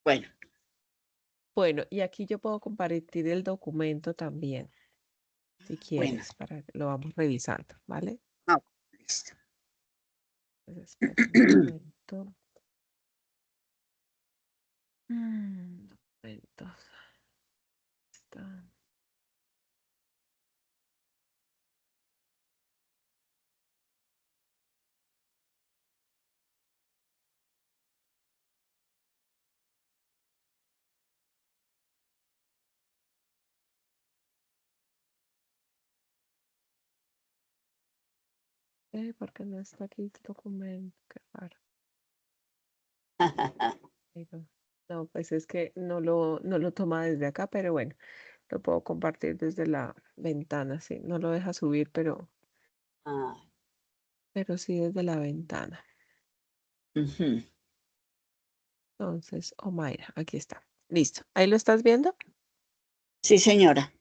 Bueno, Bueno, y aquí yo puedo compartir el documento también, si bueno. quieres, para que lo vamos revisando, ¿vale? Ah, listo. Entonces, espera un momento. Documentos. Está. ¿Por qué no está aquí el documento? Qué raro. Ahí va. No, pues es que no lo toma desde acá, pero bueno, lo puedo compartir desde la ventana, sí. No lo deja subir, Ah, pero sí desde la ventana. ujú. Entonces, Omaira, aquí está. Listo. ¿Ahí lo estás viendo? Sí, señora.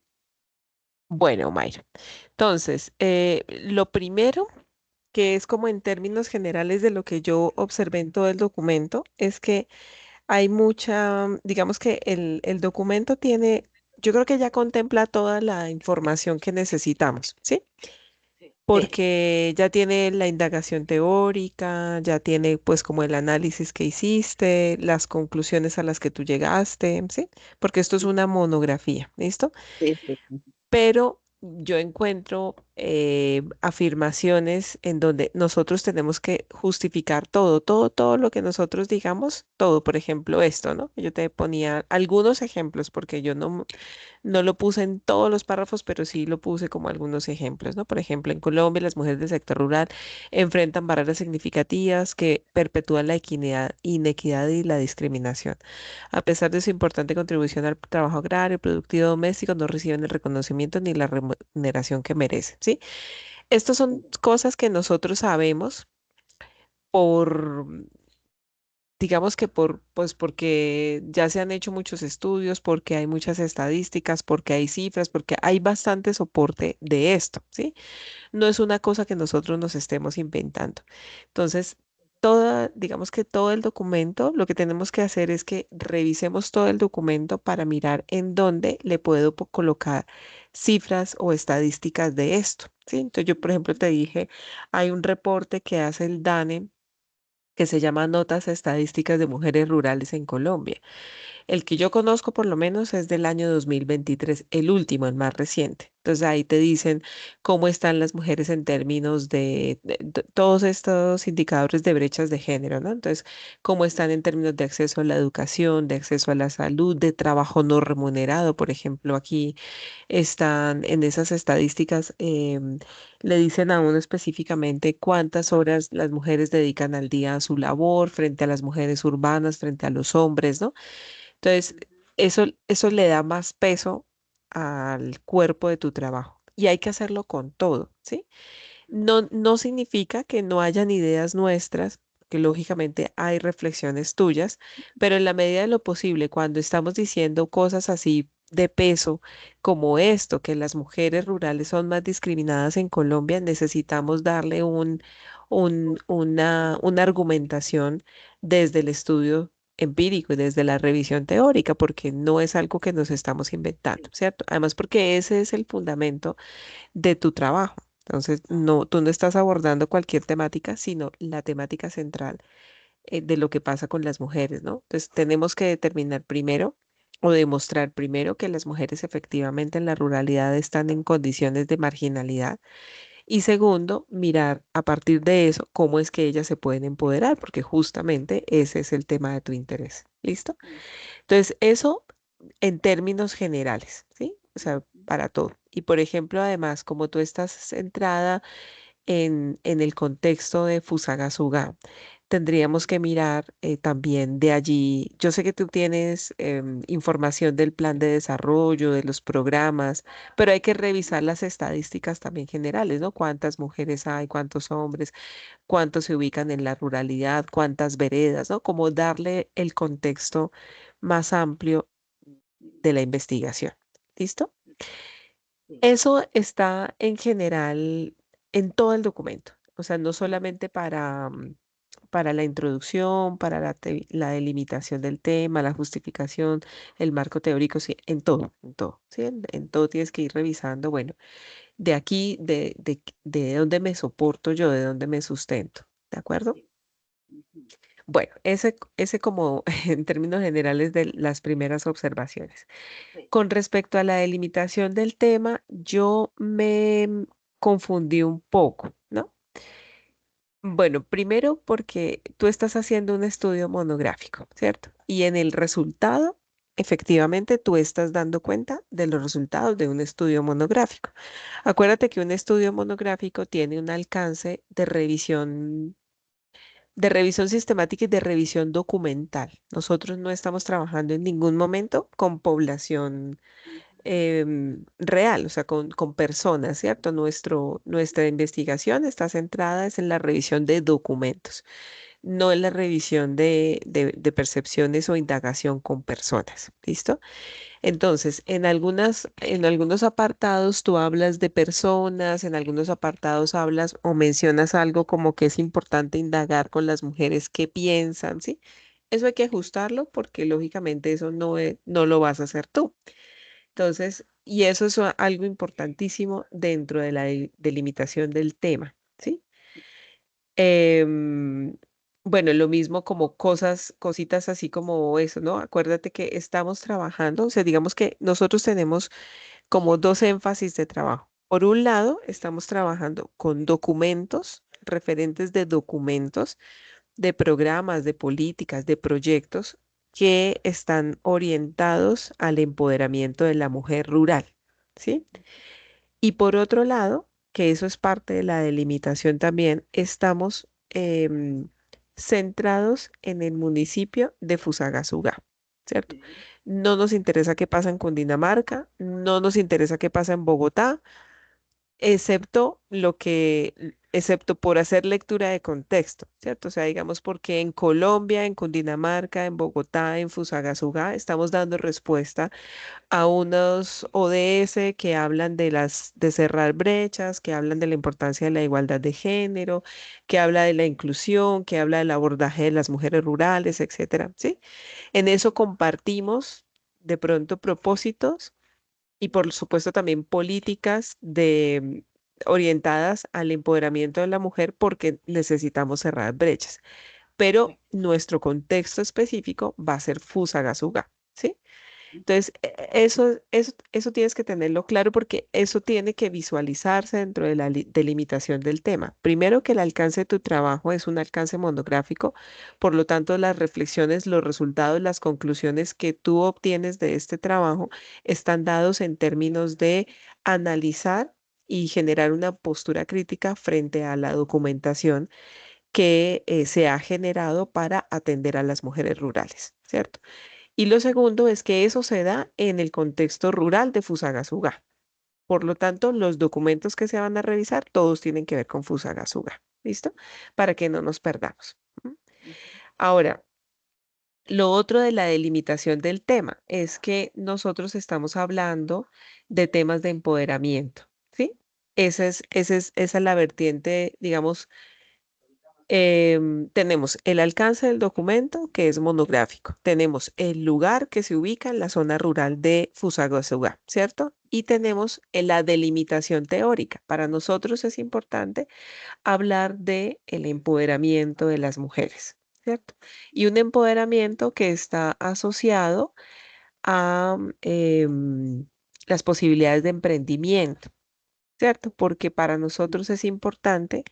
Bueno, Omaira. Entonces, lo primero, que es como en términos generales de lo que yo observé en todo el documento, es que hay mucha, digamos que el documento tiene, yo creo que ya contempla toda la información que necesitamos, ¿sí? Sí, Porque ya tiene la indagación teórica, ya tiene pues como el análisis que hiciste, las conclusiones a las que tú llegaste, ¿sí? Porque esto es una monografía, ¿listo? sí, sí. Pero yo encuentro afirmaciones en donde nosotros tenemos que justificar todo lo que nosotros digamos, todo, por ejemplo, esto, ¿no? Yo te ponía algunos ejemplos porque yo no lo puse en todos los párrafos, pero sí lo puse como algunos ejemplos, ¿no? Por ejemplo, en Colombia las mujeres del sector rural enfrentan barreras significativas que perpetúan la inequidad y la discriminación. A pesar de su importante contribución al trabajo agrario, productivo doméstico, no reciben el reconocimiento ni la remuneración que merecen, ¿sí? Estas son cosas que nosotros sabemos por, digamos que pues porque ya se han hecho muchos estudios, porque hay muchas estadísticas, porque hay cifras, porque hay bastante soporte de esto, ¿sí? No es una cosa que nosotros nos estemos inventando. Entonces, digamos que todo el documento, lo que tenemos que hacer es que revisemos todo el documento para mirar en dónde le puedo colocar cifras o estadísticas de esto, ¿sí? Entonces, yo, por ejemplo, te dije, hay un reporte que hace el DANE que se llama Notas Estadísticas de Mujeres Rurales en Colombia. El que yo conozco por lo menos es del año 2023, el último, el más reciente. Entonces ahí te dicen cómo están las mujeres en términos de todos estos indicadores de brechas de género, ¿no? Entonces, cómo están en términos de acceso a la educación, de acceso a la salud, de trabajo no remunerado. Por ejemplo, aquí están en esas estadísticas, le dicen a uno específicamente cuántas horas las mujeres dedican al día a su labor frente a las mujeres urbanas, frente a los hombres, ¿no? Entonces, eso le da más peso al cuerpo de tu trabajo. Y hay que hacerlo con todo, ¿sí? No significa que no hayan ideas nuestras, que lógicamente hay reflexiones tuyas, pero en la medida de lo posible, cuando estamos diciendo cosas así de peso como esto, que las mujeres rurales son más discriminadas en Colombia, necesitamos darle una argumentación desde el estudio empírico y desde la revisión teórica, porque no es algo que nos estamos inventando, ¿cierto? Además, porque ese es el fundamento de tu trabajo. Entonces, no, tú no estás abordando cualquier temática, sino la temática central de lo que pasa con las mujeres, ¿no? Entonces, tenemos que determinar primero o demostrar primero que las mujeres efectivamente en la ruralidad están en condiciones de marginalidad y segundo, mirar a partir de eso cómo es que ellas se pueden empoderar, porque justamente ese es el tema de tu interés. ¿Listo? Entonces, eso en términos generales, ¿sí? O sea, para todo. Y por ejemplo, además, como tú estás centrada en el contexto de Fusagasugá, tendríamos que mirar también de allí. Yo sé que tú tienes información del plan de desarrollo, de los programas, pero hay que revisar las estadísticas también generales, ¿no? ¿Cuántas mujeres hay, cuántos hombres, cuántos se ubican en la ruralidad, cuántas veredas, ¿no? Como darle el contexto más amplio de la investigación. ¿Listo? Eso está en general en todo el documento, o sea, no solamente para la introducción, para la delimitación del tema, la justificación, el marco teórico, sí, en todo, ¿sí? En todo tienes que ir revisando, bueno, de aquí, de dónde me soporto yo, de dónde me sustento, ¿de acuerdo? Sí. Ujú. Bueno, ese como en términos generales de las primeras observaciones. Sí. Con respecto a la delimitación del tema, yo me confundí un poco, ¿no? Bueno, primero porque tú estás haciendo un estudio monográfico, ¿cierto? Y en el resultado, efectivamente, tú estás dando cuenta de los resultados de un estudio monográfico. Acuérdate que un estudio monográfico tiene un alcance de revisión sistemática y de revisión documental. Nosotros no estamos trabajando en ningún momento con población Ujú. real, o sea, con personas, ¿cierto? Nuestra investigación está centrada es en la revisión de documentos, no en la revisión de percepciones o indagación con personas. ¿Listo? Entonces, en algunos apartados tú hablas de personas, en algunos apartados hablas o mencionas algo como que es importante indagar con las mujeres qué piensan, ¿sí? Eso hay que ajustarlo porque lógicamente eso no lo vas a hacer tú. Entonces, y eso es algo importantísimo dentro de la delimitación del tema, ¿sí? Em, bueno, lo mismo como cositas así como eso, ¿no? Acuérdate que estamos trabajando, o sea, digamos que nosotros tenemos como dos énfasis de trabajo. Por un lado, estamos trabajando con documentos, referentes de documentos, de programas, de políticas, de proyectos que están orientados al empoderamiento de la mujer rural, ¿sí? Y por otro lado, que eso es parte de la delimitación también, estamos centrados en el municipio de Fusagasugá, ¿cierto? Sí. No nos interesa qué pasa en Cundinamarca, no nos interesa qué pasa en Bogotá, excepto por hacer lectura de contexto, ¿cierto? O sea, digamos, porque en Colombia, en Cundinamarca, en Bogotá, en Fusagasugá, estamos dando respuesta a unos ODS que hablan de cerrar brechas, que hablan de la importancia de la igualdad de género, que habla de la inclusión, que habla del abordaje de las mujeres rurales, etcétera, ¿sí? En eso compartimos de pronto propósitos y por supuesto también políticas orientadas al empoderamiento de la mujer porque necesitamos cerrar brechas. Pero Sí. nuestro contexto específico va a ser Fusagasugá, ¿sí? Ujú. Entonces, eso tienes que tenerlo claro porque eso tiene que visualizarse dentro de la delimitación del tema. Primero, que el alcance de tu trabajo es un alcance monográfico, por lo tanto, las reflexiones, los resultados, las conclusiones que tú obtienes de este trabajo están dados en términos de analizar y generar una postura crítica frente a la documentación que se ha generado para atender a las mujeres rurales, ¿cierto? Y lo segundo es que eso se da en el contexto rural de Fusagasugá. Por lo tanto, los documentos que se van a revisar, todos tienen que ver con Fusagasugá. ¿Listo? Para que no nos perdamos. ¿M? Ujú. Ahora, lo otro de la delimitación del tema es que nosotros estamos hablando de temas de empoderamiento, ¿sí? Esa es la vertiente, digamos, tenemos el alcance del documento, que es monográfico. Tenemos el lugar que se ubica en la zona rural de Fusagasugá, ¿cierto? Y tenemos la delimitación teórica. Para nosotros es importante hablar de el empoderamiento de las mujeres, ¿cierto? Y un empoderamiento que está asociado a las posibilidades de emprendimiento, ¿cierto? Porque para nosotros es importante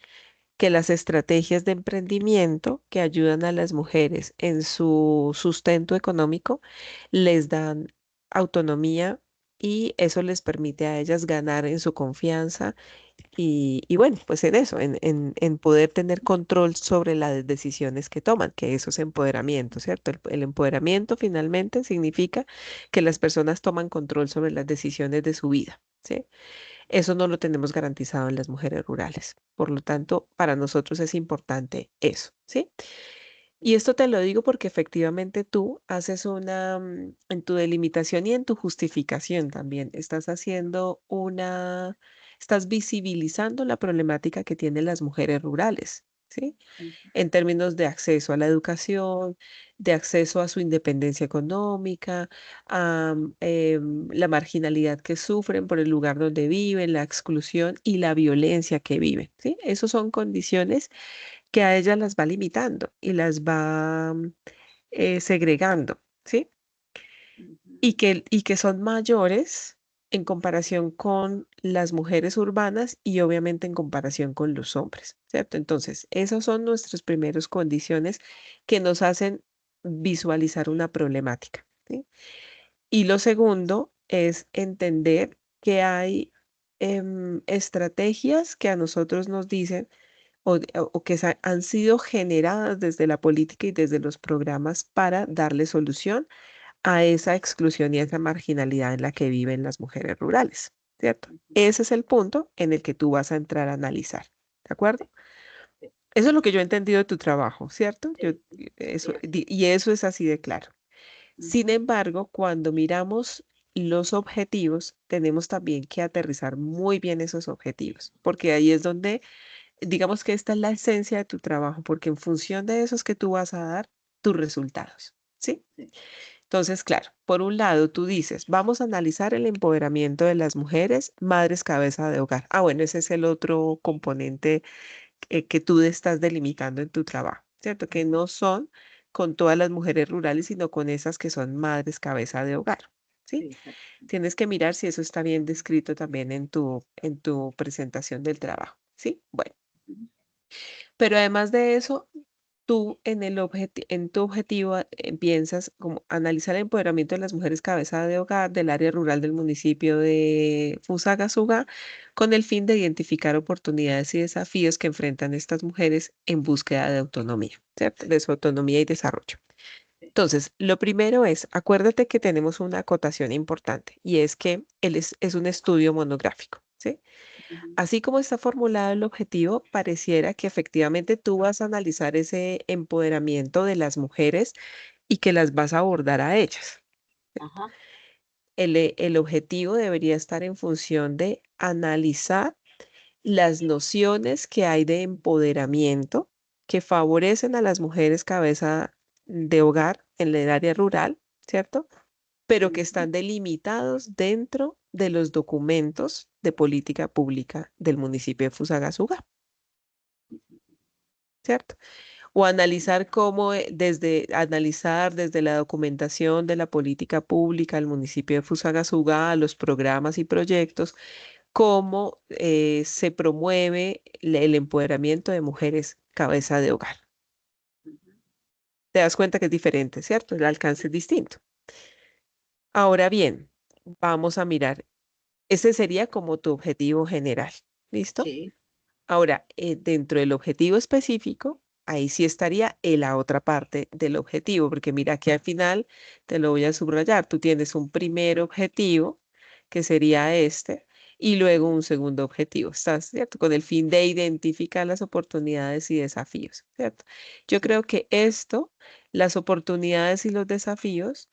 que las estrategias de emprendimiento que ayudan a las mujeres en su sustento económico les dan autonomía y eso les permite a ellas ganar en su confianza y bueno, pues en eso, en poder tener control sobre las decisiones que toman, que eso es empoderamiento, ¿cierto? El empoderamiento finalmente significa que las personas toman control sobre las decisiones de su vida, ¿sí? Eso no lo tenemos garantizado en las mujeres rurales. Por lo tanto, para nosotros es importante eso, ¿sí? Y esto te lo digo porque efectivamente tú haces en tu delimitación y en tu justificación también, estás visibilizando la problemática que tienen las mujeres rurales, ¿sí? En términos de acceso a la educación, de acceso a su independencia económica, a la marginalidad que sufren por el lugar donde viven, la exclusión y la violencia que viven, ¿sí? Esas son condiciones que a ellas las va limitando y las va segregando, ¿sí? Y que son mayores en comparación con las mujeres urbanas y obviamente en comparación con los hombres, ¿cierto? Entonces, esas son nuestras primeras condiciones que nos hacen visualizar una problemática, ¿sí? Y lo segundo es entender que hay estrategias que a nosotros nos dicen o que han sido generadas desde la política y desde los programas para darle solución a esa exclusión y a esa marginalidad en la que viven las mujeres rurales, ¿cierto? Ese es el punto en el que tú vas a entrar a analizar, ¿de acuerdo? Eso es lo que yo he entendido de tu trabajo, ¿cierto? Y eso es así de claro. Sin embargo, cuando miramos los objetivos, tenemos también que aterrizar muy bien esos objetivos, porque ahí es donde, digamos que esta es la esencia de tu trabajo, porque en función de eso es que tú vas a dar tus resultados, ¿sí? Entonces, claro, por un lado tú dices, vamos a analizar el empoderamiento de las mujeres, madres cabeza de hogar. Ah, bueno, ese es el otro componente que tú estás delimitando en tu trabajo, ¿cierto? Que no son con todas las mujeres rurales, sino con esas que son madres cabeza de hogar, ¿sí? Tienes que mirar si eso está bien descrito también en tu presentación del trabajo, ¿sí? Bueno, pero además de eso, tú en tu objetivo piensas como analizar el empoderamiento de las mujeres cabeza de hogar del área rural del municipio de Fusagasugá con el fin de identificar oportunidades y desafíos que enfrentan estas mujeres en búsqueda de autonomía, ¿cierto? De su autonomía y desarrollo. Entonces, lo primero es, acuérdate que tenemos una acotación importante y es que es un estudio monográfico, ¿sí? Así como está formulado el objetivo, pareciera que efectivamente tú vas a analizar ese empoderamiento de las mujeres y que las vas a abordar a ellas. Ajá. El objetivo debería estar en función de analizar las nociones que hay de empoderamiento que favorecen a las mujeres cabeza de hogar en el área rural, ¿cierto? Pero que están delimitados dentro de los documentos de política pública del municipio de Fusagasugá, ¿cierto? O analizar cómo analizar desde la documentación de la política pública del municipio de Fusagasugá, los programas y proyectos, cómo se promueve el empoderamiento de mujeres cabeza de hogar. Te das cuenta que es diferente, ¿cierto? El alcance es distinto. Ahora bien, vamos a mirar. Ese sería como tu objetivo general. ¿Listo? Sí. Ahora, dentro del objetivo específico, ahí sí estaría en la otra parte del objetivo, porque mira que al final te lo voy a subrayar. Tú tienes un primer objetivo, que sería este, y luego un segundo objetivo, ¿estás cierto? Con el fin de identificar las oportunidades y desafíos, ¿cierto? Yo Sí. creo que las oportunidades y los desafíos,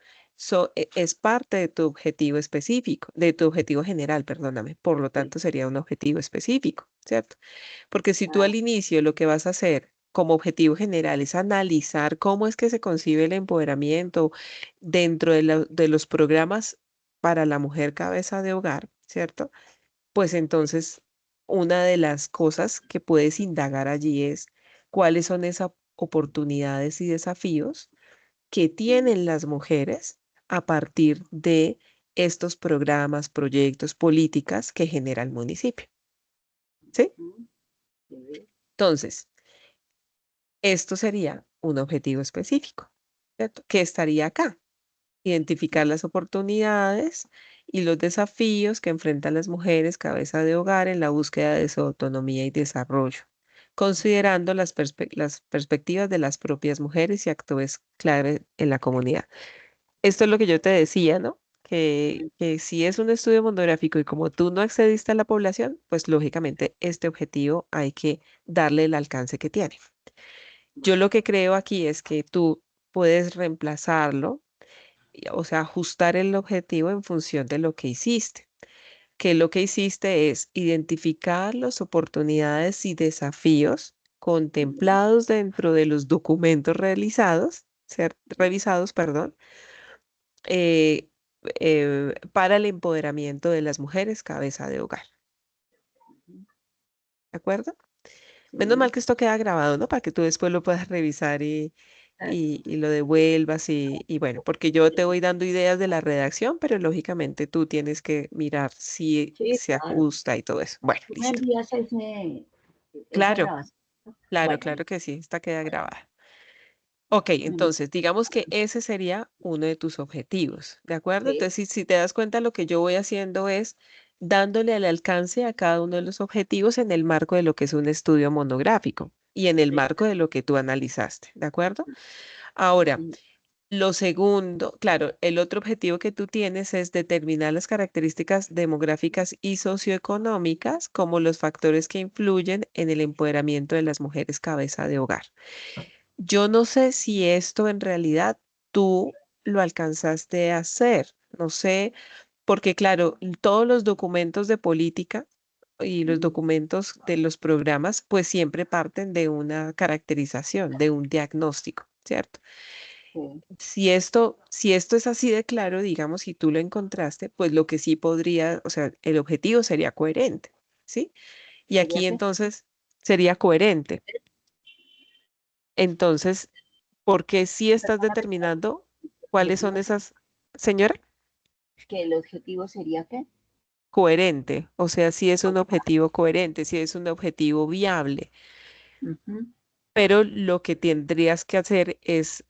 es parte de tu objetivo específico, de tu objetivo general, perdóname. Por lo Sí. tanto, sería un objetivo específico, ¿cierto? Porque si tú Ah, al inicio lo que vas a hacer como objetivo general es analizar cómo es que se concibe el empoderamiento dentro de los programas para la mujer cabeza de hogar, ¿cierto? Pues sí. entonces una de las cosas que puedes indagar allí es cuáles son esas oportunidades y desafíos que tienen las mujeres a partir de estos programas, proyectos, políticas que genera el municipio, ¿sí? Sí. Entonces, esto sería un objetivo específico, ¿cierto? Que estaría acá, identificar las oportunidades y los desafíos que enfrentan las mujeres cabeza de hogar en la búsqueda de su autonomía y desarrollo, considerando las perspectivas de las propias mujeres y actores clave en la comunidad. Esto es lo que yo te decía, ¿no? Que si es un estudio monográfico y como tú no accediste a la población, pues lógicamente este objetivo hay que darle el alcance que tiene. Yo lo que creo aquí es que tú puedes reemplazarlo, o sea, ajustar el objetivo en función de lo que hiciste. Que lo que hiciste es identificar las oportunidades y desafíos contemplados dentro de los documentos realizados, revisados, perdón, eh, para el empoderamiento de las mujeres cabeza de hogar. ¿De acuerdo? Menos mal Sí. que esto queda grabado, ¿no? Para que tú después lo puedas revisar y lo devuelvas y bueno, porque yo te voy dando ideas de la redacción, pero lógicamente tú tienes que mirar si Sí, se claro. ajusta y todo eso. Bueno, Tú me listo. envías esa Claro, grabación. claro, Bueno, claro que sí, esta queda grabada. Ok, bueno, entonces digamos que ese sería uno de tus objetivos, ¿de acuerdo? sí, Entonces, si te das cuenta, lo que yo voy haciendo es dándole al alcance a cada uno de los objetivos en el marco de lo que es un estudio monográfico y en el sí, marco de lo que tú analizaste, ¿de acuerdo? Ahora, sí, lo segundo, claro, el otro objetivo que tú tienes es determinar las características demográficas y socioeconómicas como los factores que influyen en el empoderamiento de las mujeres cabeza de hogar. Yo no sé si esto en realidad tú lo alcanzaste a hacer, no sé, porque claro, todos los documentos de política y los mm, documentos de los programas pues siempre parten de una caracterización, de un diagnóstico, ¿cierto? sí. Si esto es así de claro, digamos, si tú lo encontraste, pues lo que sí podría, o sea, el objetivo sería coherente, ¿sí? Y ¿Sería aquí qué? entonces sería coherente. Entonces, porque si estás Perdóname, determinando ¿el cuáles son objetivo, esas, señora, que el objetivo sería qué? coherente, o sea, si es un objetivo coherente, si es un objetivo viable, Ujú, pero lo que tendrías que hacer es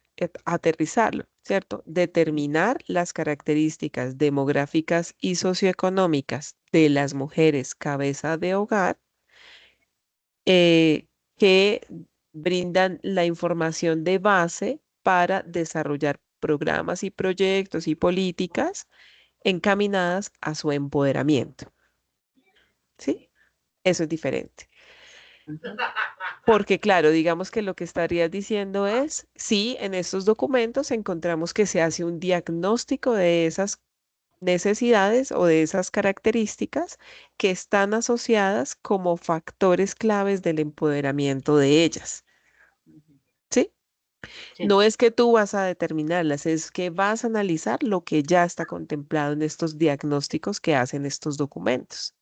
aterrizarlo, ¿cierto? Determinar las características demográficas y socioeconómicas de las mujeres cabeza de hogar que brindan la información de base para desarrollar programas y proyectos y políticas encaminadas a su empoderamiento, ¿sí? Eso es diferente. ujú, Porque claro, digamos que lo que estarías diciendo es, sí, en estos documentos encontramos que se hace un diagnóstico de esas necesidades o de esas características que están asociadas como factores claves del empoderamiento de ellas, ujú. ¿sí? Sí, No es que tú vas a determinarlas, es que vas a analizar lo que ya está contemplado en estos diagnósticos que hacen estos documentos.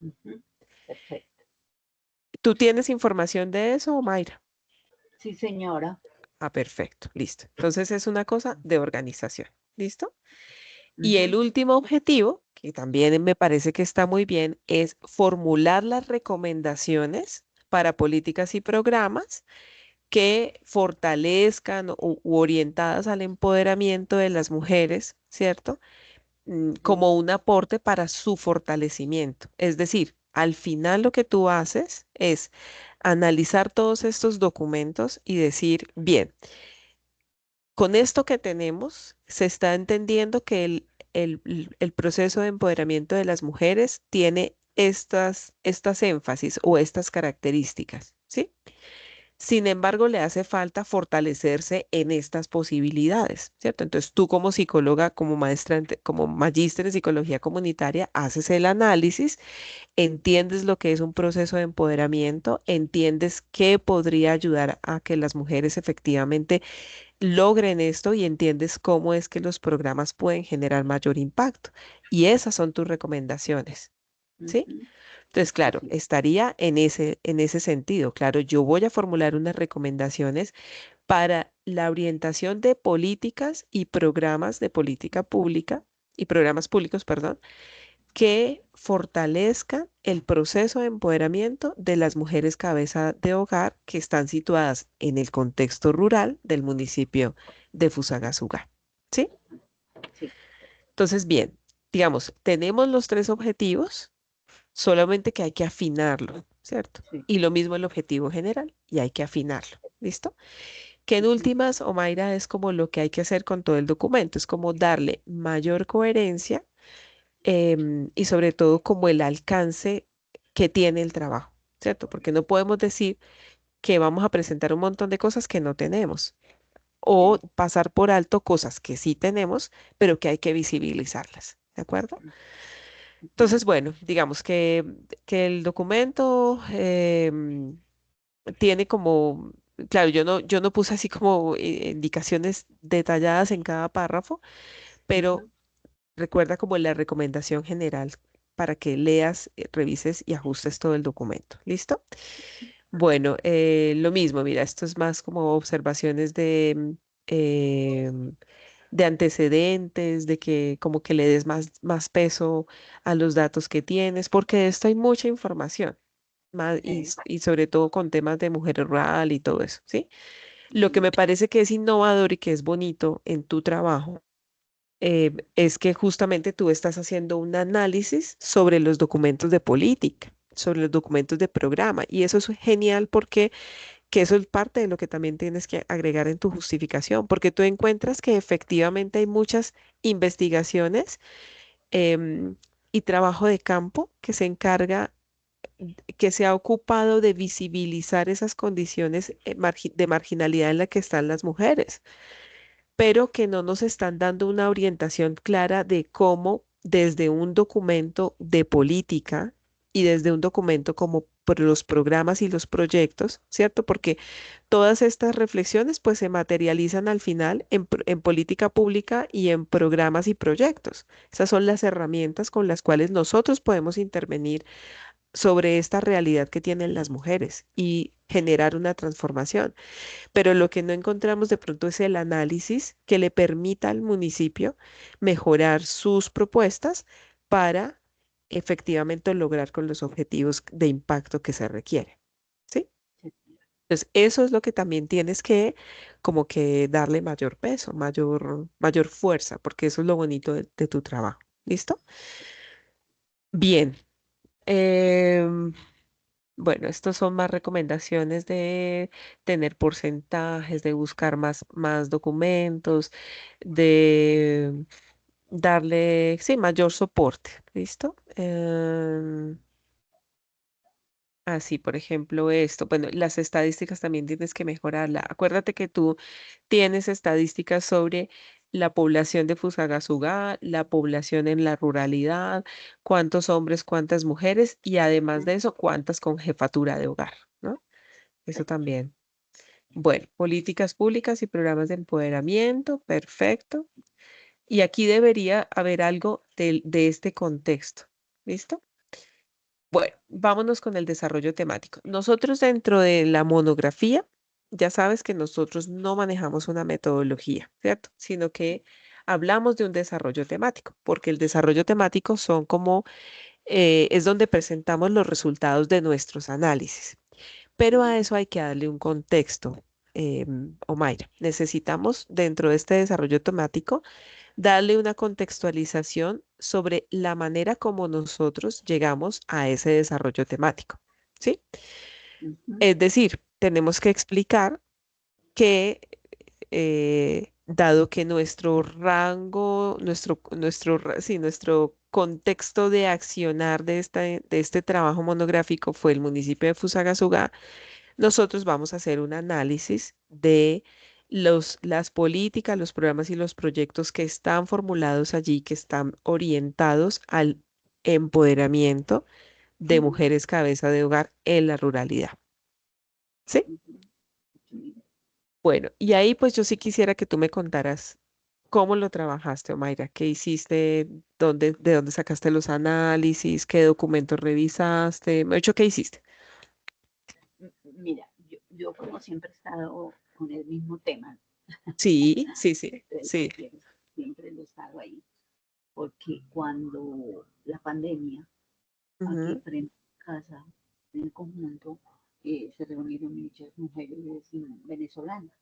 ujú, perfecto. ¿Tú tienes información de eso, Mayra? Sí, señora. Ah, perfecto, listo. Entonces es una cosa de organización, ¿listo? Y el Ujú, último objetivo, que también me parece que está muy bien, es formular las recomendaciones para políticas y programas que fortalezcan u orientadas al empoderamiento de las mujeres, ¿cierto? sí, Como un aporte para su fortalecimiento. Es decir, al final lo que tú haces es analizar todos estos documentos y decir, bien, con esto que tenemos, se está entendiendo que el proceso de empoderamiento de las mujeres tiene estas énfasis o estas características, ¿sí? Sin embargo, le hace falta fortalecerse en estas posibilidades, ¿cierto? Entonces, tú como psicóloga, como maestra, como magíster en psicología comunitaria, haces el análisis, entiendes lo que es un proceso de empoderamiento, entiendes qué podría ayudar a que las mujeres efectivamente logren esto y entiendes cómo es que los programas pueden generar mayor impacto. Y esas son tus recomendaciones, ¿sí? ujú, Entonces, sí, claro, sí. estaría en ese sentido. Claro, yo voy a formular unas recomendaciones para la orientación de políticas y programas de política pública y programas públicos, perdón, que fortalezcan el proceso de empoderamiento de las mujeres cabeza de hogar que están situadas en el contexto rural del municipio de Fusagasugá. ¿Sí? Sí, Entonces, bien, digamos, tenemos los tres objetivos, solamente que hay que afinarlo, ¿cierto? sí. Y lo mismo el objetivo general, y hay que afinarlo. ¿Listo? Que en Ujú, últimas, Omaira, es como lo que hay que hacer con todo el documento, es como darle mayor coherencia y sobre todo como el alcance que tiene el trabajo, ¿cierto? Porque no podemos decir que vamos a presentar un montón de cosas que no tenemos o sí. pasar por alto cosas que sí tenemos, pero que hay que visibilizarlas, ¿de acuerdo? Ujú, Entonces, bueno, digamos que el documento tiene como, claro, yo no puse así como indicaciones detalladas en cada párrafo, pero Ujú, recuerda como la recomendación general para que leas, revises y ajustes todo el documento. ¿Listo? Bueno, lo mismo, mira, esto es más como observaciones em, de antecedentes, de que como que le des más peso a los datos que tienes, porque de esto hay mucha información, sí, y sobre todo con temas de mujer rural y todo eso, ¿sí? Lo que sí, me parece que es innovador y que es bonito en tu trabajo es que justamente tú estás haciendo un análisis sobre los documentos de política, sobre los documentos de programa, y eso es genial porque que eso es parte de lo que también tienes que agregar en tu justificación, porque tú encuentras que efectivamente hay muchas investigaciones em, y trabajo de campo que se encarga, que se ha ocupado de visibilizar esas condiciones de marginalidad en la que están las mujeres, pero que no nos están dando una orientación clara de cómo desde un documento de política y desde un documento como por los programas y los proyectos, ¿cierto? Porque todas estas reflexiones pues se materializan al final en política pública y en programas y proyectos. Esas son las herramientas con las cuales nosotros podemos intervenir sobre esta realidad que tienen las mujeres y generar una transformación. Pero lo que no encontramos de pronto es el análisis que le permita al municipio mejorar sus propuestas para efectivamente lograr con los objetivos de impacto que se requiere. ¿Sí? sí, Entonces, eso es lo que también tienes que como que darle mayor peso, mayor fuerza, porque eso es lo bonito de tu trabajo. ¿Listo? Bien. em, bueno, estos son más recomendaciones de tener porcentajes, de buscar más documentos, de darle, sí, mayor soporte. ¿Listo? Así, por ejemplo, esto. Bueno, las estadísticas también tienes que mejorarla. Acuérdate que tú tienes estadísticas sobre la población de Fusagasugá, la población en la ruralidad, cuántos hombres, cuántas mujeres y además de eso, cuántas con jefatura de hogar, ¿no? Eso también. Bueno, políticas públicas y programas de empoderamiento, perfecto. Y aquí debería haber algo de este contexto. ¿Listo? Bueno, vámonos con el desarrollo temático. Nosotros dentro de la monografía, ya sabes que nosotros no manejamos una metodología, ¿cierto? Sino que hablamos de un desarrollo temático, porque el desarrollo temático son como, es donde presentamos los resultados de nuestros análisis. Pero a eso hay que darle un contexto, Omaira. Necesitamos dentro de este desarrollo temático darle una contextualización sobre la manera como nosotros llegamos a ese desarrollo temático, ¿sí? ujú, Es decir, tenemos que explicar que, dado que nuestro rango, sí, nuestro contexto de accionar de este trabajo monográfico fue el municipio de Fusagasugá, nosotros vamos a hacer un análisis de las políticas, los programas y los proyectos que están formulados allí, que están orientados al empoderamiento de ujú, mujeres cabeza de hogar en la ruralidad. ¿Sí? ujú, sí. Bueno, y ahí pues yo sí quisiera que tú me contaras cómo lo trabajaste, Omaira, qué hiciste, de dónde sacaste los análisis, qué documentos revisaste, me hecho, ¿qué hiciste? Mira, yo como siempre he estado con el mismo tema, Sí, sí, sí, del sí. gobierno, siempre lo he estado ahí, porque cuando la pandemia, aquí Ujú, frente a casa, en el conjunto, se reunieron muchas mujeres venezolanas,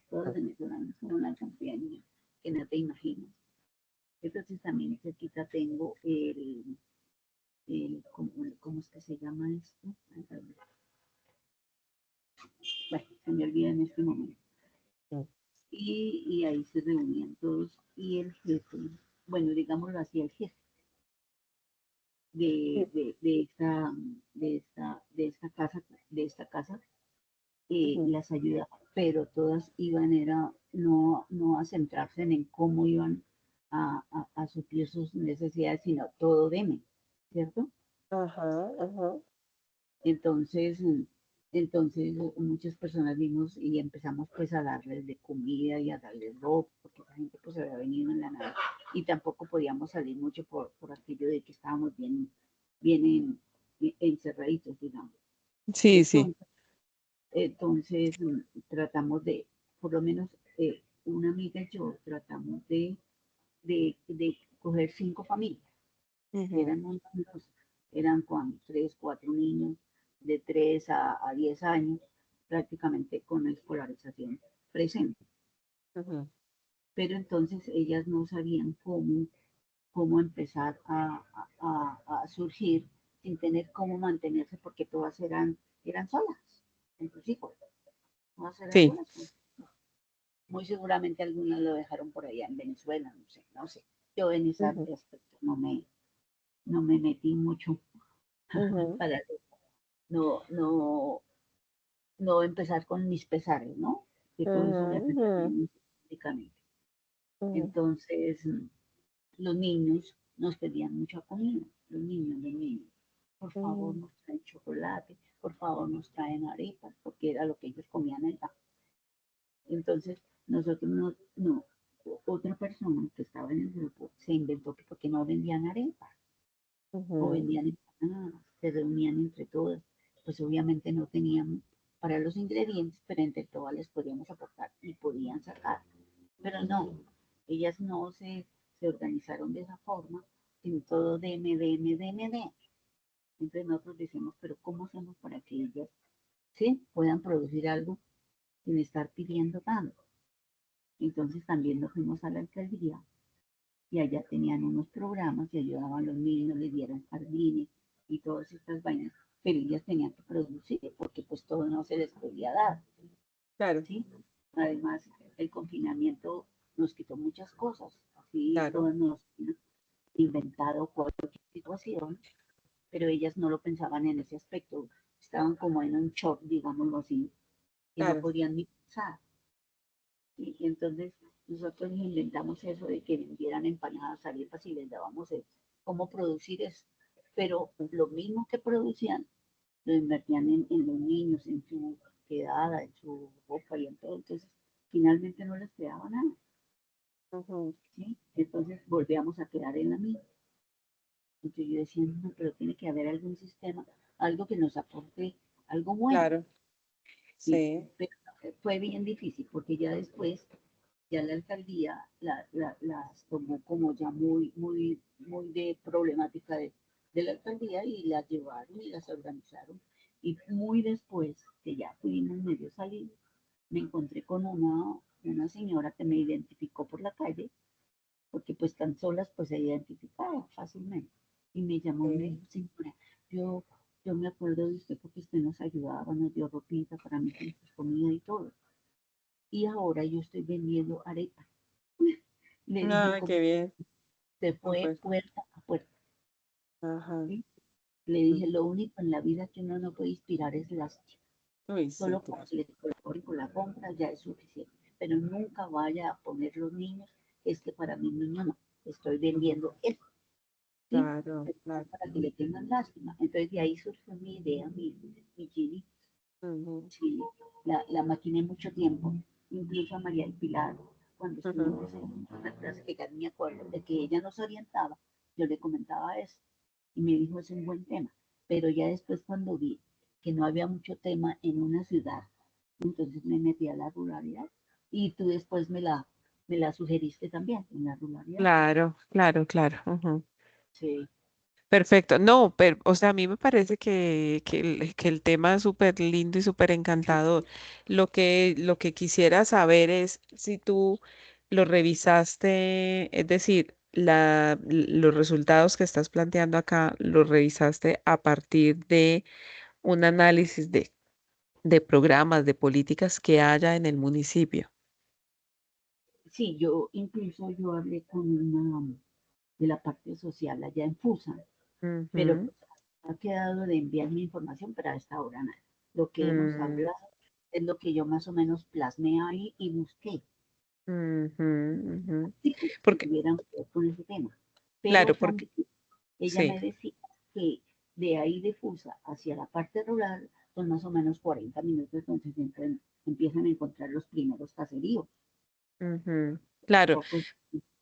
todas venezolanas, con una cantidad de niños que no te imaginas. Entonces también cerquita tengo ¿cómo es que se llama esto? Bueno, se me olvida en este momento. Y ahí se reunían todos y el jefe, bueno, digámoslo así, el jefe de, de, de esta, de esta casa, ujú. las ayudaba, pero todas iban era no a centrarse en cómo iban a suplir sus necesidades, sino todo deme, ¿cierto? Ajá, ajá. Entonces, Entonces muchas personas vimos y empezamos pues a darles de comida y a darles ropa, porque esa gente pues había venido en la nada y tampoco podíamos salir mucho por aquello de que estábamos bien encerraditos, digamos. Sí, sí. Entonces, entonces tratamos de, por lo menos una amiga y yo tratamos de coger 5 familias, Ujú, eran unos, eran con 3, 4 niños de 3 a 10 años, prácticamente con escolarización presente. ujú. Pero entonces ellas no sabían cómo empezar a surgir sin tener cómo mantenerse porque todas eran solas, en sus hijos, todas eran Sí. solas. Muy seguramente algunas lo dejaron por allá en Venezuela, no sé, no sé. Yo en ese Ujú, aspecto no me metí mucho ujú, para no, no empezar con mis pesares, ¿no? Que todo eso le afecta a ujú, uno físicamente. ujú, Entonces, los niños nos pedían mucha comida, los niños. Por favor, ujú. nos traen chocolate, por favor, nos traen arepas, porque era lo que ellos comían allá. Entonces, nosotros no, otra persona que estaba en el grupo se inventó que porque no vendían arepas o Ujú. vendían empanadas, se reunían entre todas, pues obviamente no teníamos para los ingredientes, pero entre todas les podíamos aportar y podían sacar. Pero no, ellas no se organizaron de esa forma, sino todo deme. Entonces nosotros decimos, pero ¿cómo hacemos para que ellas sí puedan producir algo sin estar pidiendo tanto? Entonces también nos fuimos a la alcaldía y allá tenían unos programas y ayudaban a los niños, les dieron jardines y todas estas vainas, pero ellas tenían que producir porque pues todo no se les podía dar, Claro, ¿sí? Además, el confinamiento nos quitó muchas cosas, así claro, todas nos han inventado cualquier situación, pero ellas no lo pensaban en ese aspecto, estaban como en un shock, digámoslo así, que no claro, podían ni pensar. Y entonces nosotros nos inventamos eso de que vendieran empanadas, arepas y les dábamos cómo producir eso. Pero lo mismo que producían, lo invertían en los niños, en su quedada, en su ropa y en todo. Entonces, finalmente no les quedaba nada. ujú, ¿Sí? Entonces volvíamos a quedar en la misma. Entonces yo decía, no, pero tiene que haber algún sistema, algo que nos aporte algo bueno. claro, Sí, sí, pero fue bien difícil porque ya después, ya la alcaldía las tomó como ya muy de problemática de la alcaldía y las llevaron y las organizaron. Y muy después, que ya pudimos medio salir, me encontré con una señora que me identificó por la calle, porque pues tan solas pues se identificaba fácilmente. Y me llamó y me sí. dijo, señora, yo, yo me acuerdo de usted porque usted nos ayudaba, nos dio ropita para mí, comida y todo. Y ahora yo estoy vendiendo arepas. Le dije, Ah, qué como bien. se fue Súper. puerta a puerta. Ajá. ¿Sí? Le Mm. dije, lo único en la vida que uno no puede inspirar es lástima. Uy, sí, Solo con claro. que les colabore con la compra ya es suficiente. Pero nunca vaya a poner los niños, es que para mi niño no, estoy Ujú. vendiendo esto. ¿Sí? Claro, claro. Para que le tengan lástima. Entonces de ahí surgió mi idea, mi Gini. Ujú, Sí, la maquiné mucho tiempo, incluso a María del Pilar, cuando ujú, estuvimos en una clase que ya ni me acuerdo, de que ella nos orientaba, yo le comentaba eso y me dijo es un buen tema, pero ya después cuando vi que no había mucho tema en una ciudad, entonces me metí a la ruralidad y tú después me la sugeriste también en la ruralidad. claro, claro, claro. Ujú. Sí, Perfecto. No, pero, o sea, a mí me parece que el tema es súper lindo y súper encantador. Lo que quisiera saber es si tú lo revisaste, es decir, los resultados que estás planteando acá, los revisaste a partir de un análisis de programas, de políticas que haya en el municipio. sí, yo incluso yo hablé con una de la parte social allá en Fusa, pero Ujú, pues, ha quedado de enviarme información, pero a esta hora nada. Lo que hemos mm, hablado es lo que yo más o menos plasmé ahí y busqué, ujú, ujú. sí, que Porque, tuvieran que ver con ese tema. Pero claro, porque también ella sí. me decía que de ahí de Fusa hacia la parte rural son más o menos 40 minutos donde se empiezan a encontrar los primeros caseríos. Ujú. Claro, Poco,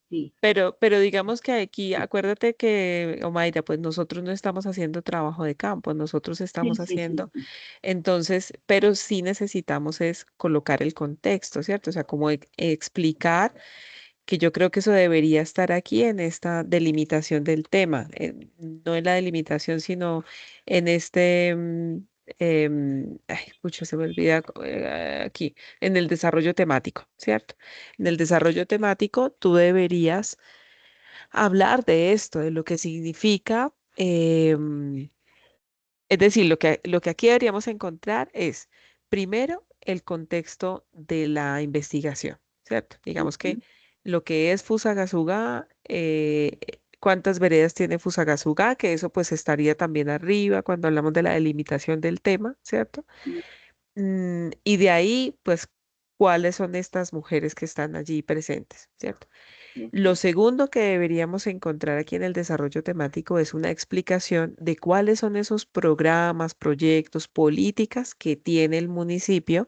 sí, pero digamos que aquí, acuérdate que, Omaira, pues nosotros no estamos haciendo trabajo de campo, nosotros sí, estamos sí, sí, haciendo, sí, entonces, pero sí necesitamos es colocar el contexto, ¿cierto? O sea, como explicar que yo creo que eso debería estar aquí en esta delimitación del tema, no en la delimitación, sino en este, ay, pucha, se me olvida aquí, en el desarrollo temático, ¿cierto? En el desarrollo temático tú deberías hablar de esto, de lo que significa. Es decir, lo que aquí deberíamos encontrar es, primero, el contexto de la investigación, ¿cierto? Digamos que ujú, lo que es Fusagasugá, cuántas veredas tiene Fusagasugá, que eso pues estaría también arriba cuando hablamos de la delimitación del tema, ¿cierto? Y de ahí, pues, cuáles son estas mujeres que están allí presentes, ¿cierto? sí, Lo sí, segundo que deberíamos encontrar aquí en el desarrollo temático es una explicación de cuáles son esos programas, proyectos, políticas que tiene el municipio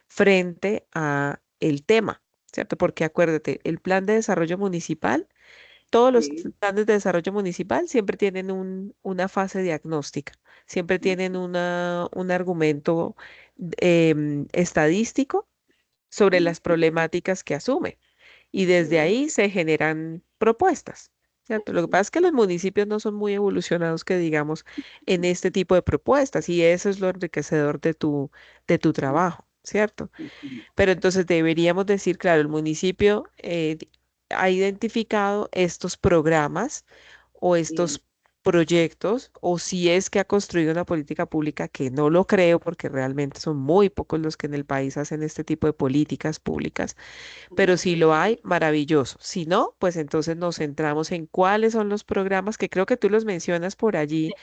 frente a el tema, ¿cierto? Porque acuérdate, el plan de desarrollo municipal, todos los sí, planes de desarrollo municipal siempre tienen una fase diagnóstica, siempre tienen un argumento estadístico sobre las ujú, problemáticas que asume y desde sí, ahí se generan propuestas, ¿cierto? Lo que pasa es que los municipios no son muy evolucionados, que digamos, en este tipo de propuestas y eso es lo enriquecedor de tu sí, trabajo, ¿cierto? sí, sí, Pero entonces deberíamos decir, claro, el municipio ha identificado estos programas o sí, estos proyectos, o si es que ha construido una política pública, que no lo creo porque realmente son muy pocos los que en el país hacen este tipo de políticas públicas, pero si lo hay, maravilloso. Si no, pues entonces nos centramos en cuáles son los programas que creo que tú los mencionas por allí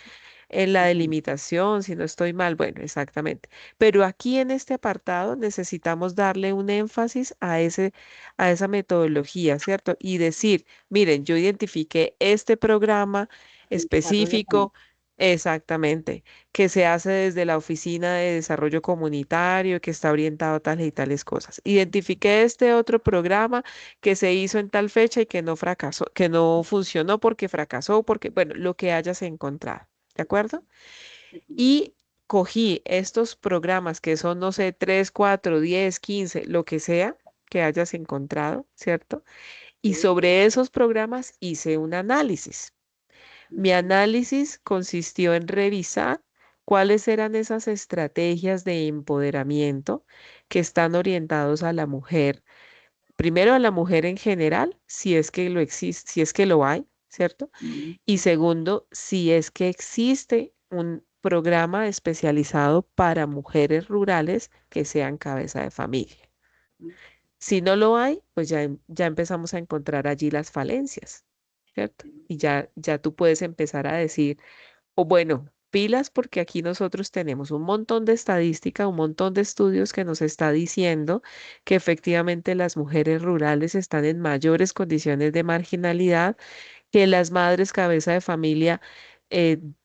en la sí, sí, delimitación, si no estoy mal, bueno, exactamente. Pero aquí en este apartado necesitamos darle un énfasis a esa metodología, ¿cierto? Y decir, miren, yo identifiqué este programa el desarrollo específico. Exactamente, que se hace desde la Oficina de Desarrollo Comunitario, que está orientado a tales y tales cosas. Identifiqué este otro programa que se hizo en tal fecha y que no fracasó, que no funcionó porque fracasó, porque, bueno, lo que hayas encontrado. ¿De acuerdo? sí, Y cogí estos programas que son, no sé, 3 4 10 15 lo que sea que hayas encontrado, ¿cierto? Y sí, sobre esos programas hice un análisis. Mi ujú, análisis consistió en revisar cuáles eran esas estrategias de empoderamiento que están orientados a la mujer. Primero a la mujer en general, si es que lo existe, si es que lo hay, ¿cierto? ujú, Y segundo, si es que existe un programa especializado para mujeres rurales que sean cabeza de familia. ujú, Si no lo hay, pues ya empezamos a encontrar allí las falencias, ¿cierto? sí, Y ya tú puedes empezar a decir, o bueno, pilas porque aquí nosotros tenemos un montón de estadística, un montón de estudios que nos está diciendo que efectivamente las mujeres rurales están en mayores condiciones de marginalidad, que las madres cabeza de familia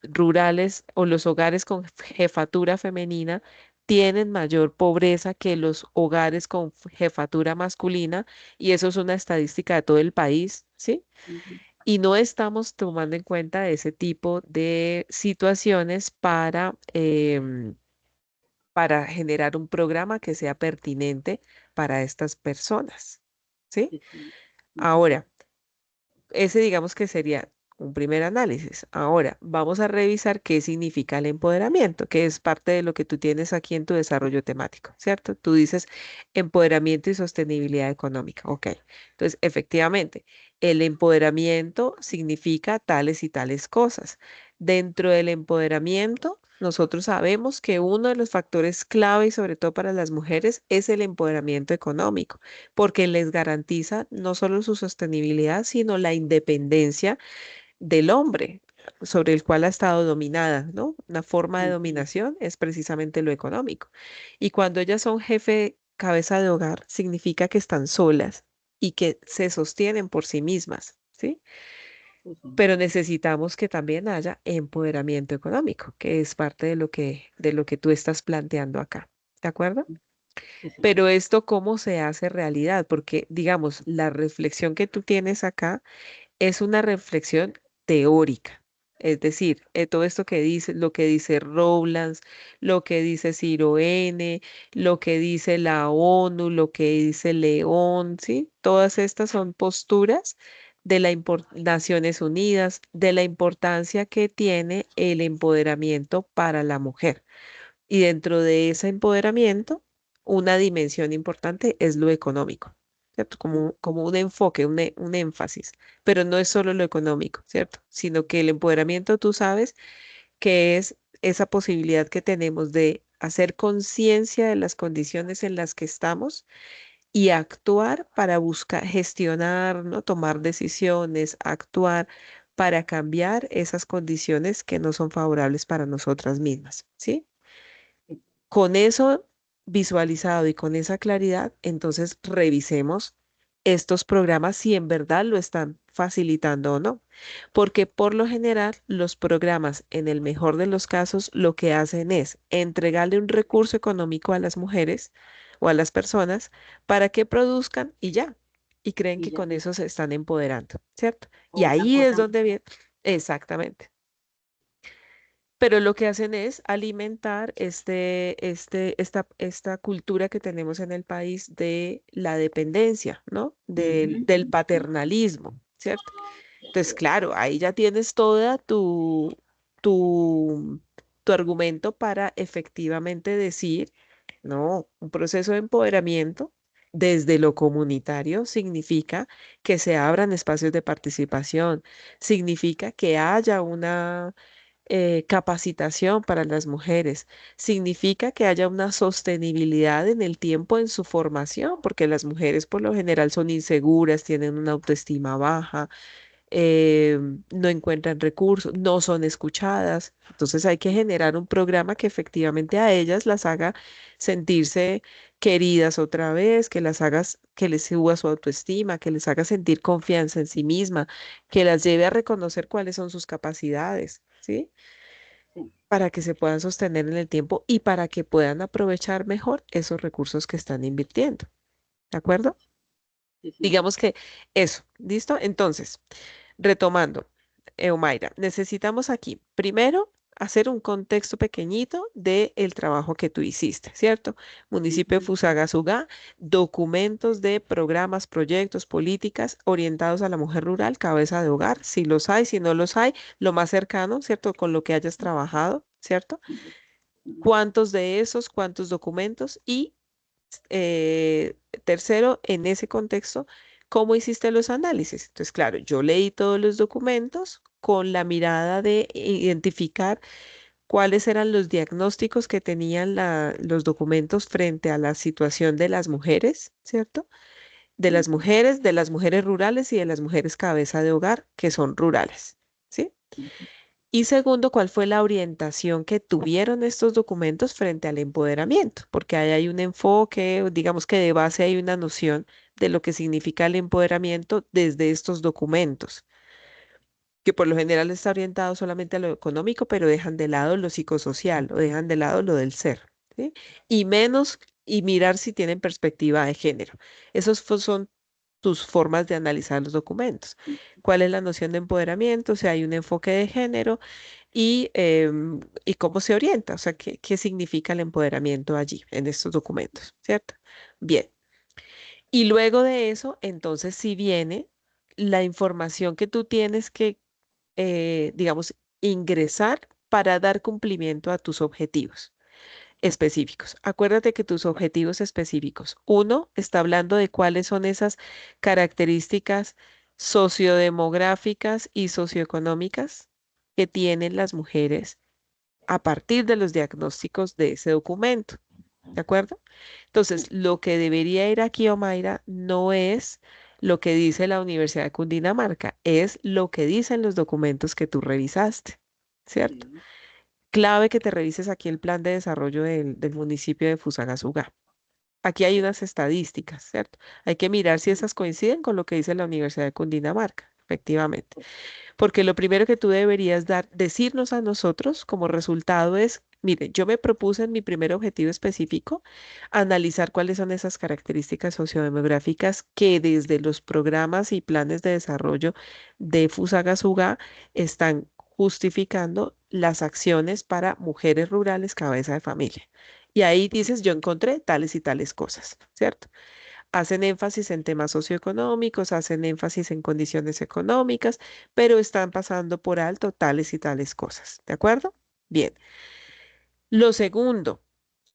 rurales o los hogares con jefatura femenina tienen mayor pobreza que los hogares con jefatura masculina, y eso es una estadística de todo el país, ¿sí? ujú, Y no estamos tomando en cuenta ese tipo de situaciones para generar un programa que sea pertinente para estas personas, ¿sí? sí, sí, ujú, Ahora, ese digamos que sería un primer análisis. Ahora, vamos a revisar qué significa el empoderamiento, que es parte de lo que tú tienes aquí en tu desarrollo temático, ¿cierto? Tú dices empoderamiento y sostenibilidad económica. Ok. Entonces, efectivamente, el empoderamiento significa tales y tales cosas. Dentro del empoderamiento, nosotros sabemos que uno de los factores clave y sobre todo para las mujeres es el empoderamiento económico porque les garantiza no solo su sostenibilidad, sino la independencia del hombre sobre el cual ha estado dominada, ¿no? Una forma de ujú, dominación es precisamente lo económico. Y cuando ellas son jefe, cabeza de hogar, significa que están solas y que se sostienen por sí mismas, ¿sí? pues sí, pero necesitamos que también haya empoderamiento económico, que es parte de lo que tú estás planteando acá. ¿De acuerdo? sí, sí, Pero esto, ¿cómo se hace realidad? Porque, digamos, la reflexión que tú tienes acá es una reflexión teórica. Es decir, todo esto que dice, lo que dice Rowlands, lo que dice Ciro N, lo que dice la ONU, lo que dice León, ¿sí? Todas estas son posturas de Naciones Unidas, de la importancia que tiene el empoderamiento para la mujer. Y dentro de ese empoderamiento, una dimensión importante es lo económico, ¿cierto? sí, Como un enfoque, un énfasis, pero no es solo lo económico, ¿cierto? Sino que el empoderamiento, tú sabes, que es esa posibilidad que tenemos de hacer conciencia de las condiciones en las que estamos y actuar para buscar, gestionar, ¿no? Tomar decisiones, actuar para cambiar esas condiciones que no son favorables para nosotras mismas, ¿sí? sí, Con eso visualizado y con esa claridad, entonces revisemos estos programas si en verdad lo están facilitando o no. Porque por lo general los programas, en el mejor de los casos, lo que hacen es entregarle un recurso económico a las mujeres o a las personas para que produzcan y ya. Y creen y que ya, con eso se están empoderando, ¿cierto? Y o ahí es transportan, donde viene, exactamente. Pero lo que hacen es alimentar esta cultura que tenemos en el país de la dependencia, ¿no? Del ujú, paternalismo, ¿cierto? Entonces, claro, ahí ya tienes toda tu, tu argumento para efectivamente decir, no, un proceso de empoderamiento desde lo comunitario significa que se abran espacios de participación, significa que haya una capacitación para las mujeres, significa que haya una sostenibilidad en el tiempo en su formación, porque las mujeres por lo general son inseguras, tienen una autoestima baja, eh, no encuentran recursos, no son escuchadas. Entonces hay que generar un programa que efectivamente a ellas las haga sentirse queridas otra vez, que las haga, que les suba su autoestima, que les haga sentir confianza en sí misma, que las lleve a reconocer cuáles son sus capacidades, ¿sí? sí, Para que se puedan sostener en el tiempo y para que puedan aprovechar mejor esos recursos que están invirtiendo. ¿De acuerdo? sí, sí, Digamos que eso, ¿listo? Entonces, retomando, Eumaira, necesitamos aquí primero hacer un contexto pequeñito del trabajo que tú hiciste, ¿cierto? Municipio de ujú, Fusagasugá, documentos de programas, proyectos, políticas orientados a la mujer rural, cabeza de hogar, si los hay, si no los hay, lo más cercano, ¿cierto? Con lo que hayas trabajado, ¿cierto? sí, sí, ¿Cuántos de esos, cuántos documentos? Y tercero, en ese contexto, ¿cómo hiciste los análisis? Entonces, claro, yo leí todos los documentos con la mirada de identificar cuáles eran los diagnósticos que tenían los documentos frente a la situación de las mujeres, ¿cierto? ujú, De las mujeres rurales y de las mujeres cabeza de hogar que son rurales, ¿sí? ujú, Y segundo, ¿cuál fue la orientación que tuvieron estos documentos frente al empoderamiento? Porque ahí hay un enfoque, digamos que de base hay una noción de lo que significa el empoderamiento desde estos documentos, que por lo general está orientado solamente a lo económico, pero dejan de lado lo psicosocial o dejan de lado lo del ser, ¿sí? Y menos, y mirar si tienen perspectiva de género. Son tus formas de analizar los documentos. ¿Cuál es la noción de empoderamiento? Si hay un enfoque de género y cómo se orienta, o sea, qué significa el empoderamiento allí en estos documentos, ¿cierto? Bien. Y luego de eso, entonces, si viene la información que tú tienes que, digamos, ingresar para dar cumplimiento a tus objetivos específicos. Acuérdate que tus objetivos específicos, uno, está hablando de cuáles son esas características sociodemográficas y socioeconómicas que tienen las mujeres a partir de los diagnósticos de ese documento. ¿De acuerdo? sí, Entonces, lo que debería ir aquí, Omaira, no es lo que dice la Universidad de Cundinamarca, es lo que dicen los documentos que tú revisaste, ¿cierto? sí, Clave que te revises aquí el plan de desarrollo del municipio de Fusagasugá. Aquí hay unas estadísticas, ¿cierto? Hay que mirar si ujú, esas coinciden con lo que dice la Universidad de Cundinamarca. efectivamente. Porque lo primero que tú deberías decirnos a nosotros como resultado es, mire, yo me propuse en mi primer objetivo específico analizar cuáles son esas características sociodemográficas que desde los programas y planes de desarrollo de Fusagasugá están justificando las acciones para mujeres rurales cabeza de familia. Y ahí dices, yo encontré tales y tales cosas, ¿cierto? Hacen énfasis en temas socioeconómicos, hacen énfasis en condiciones económicas, pero están pasando por alto tales y tales cosas. ¿De acuerdo? Bien. Lo segundo,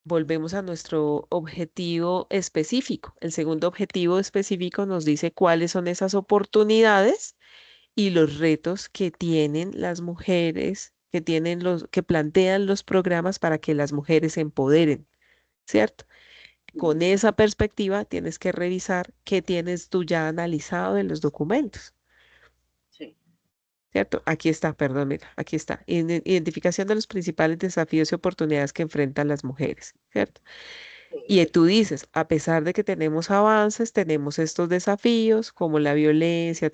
volvemos a nuestro objetivo específico. El segundo objetivo específico nos dice cuáles son esas oportunidades y los retos que tienen las mujeres, que plantean los programas para que las mujeres se empoderen, ¿cierto? Con esa perspectiva tienes que revisar qué tienes tú ya analizado de los documentos, Sí, ¿cierto? Aquí está, perdón, mira, aquí está. Identificación de los principales desafíos y oportunidades que enfrentan las mujeres, ¿cierto? sí, Y tú dices, a pesar de que tenemos avances, tenemos estos desafíos como la violencia,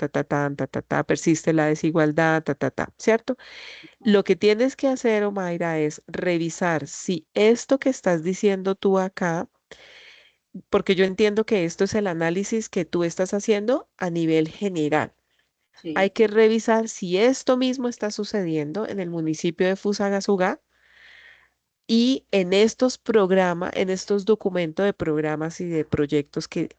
persiste la desigualdad, ¿cierto? Lo que tienes que hacer, Omaira, es revisar si esto que estás diciendo tú acá, porque yo entiendo que esto es el análisis que tú estás haciendo a nivel general. Hay sí, que revisar si esto mismo está sucediendo en el municipio de Fusagasugá y en estos programas, en estos documentos de programas y de proyectos que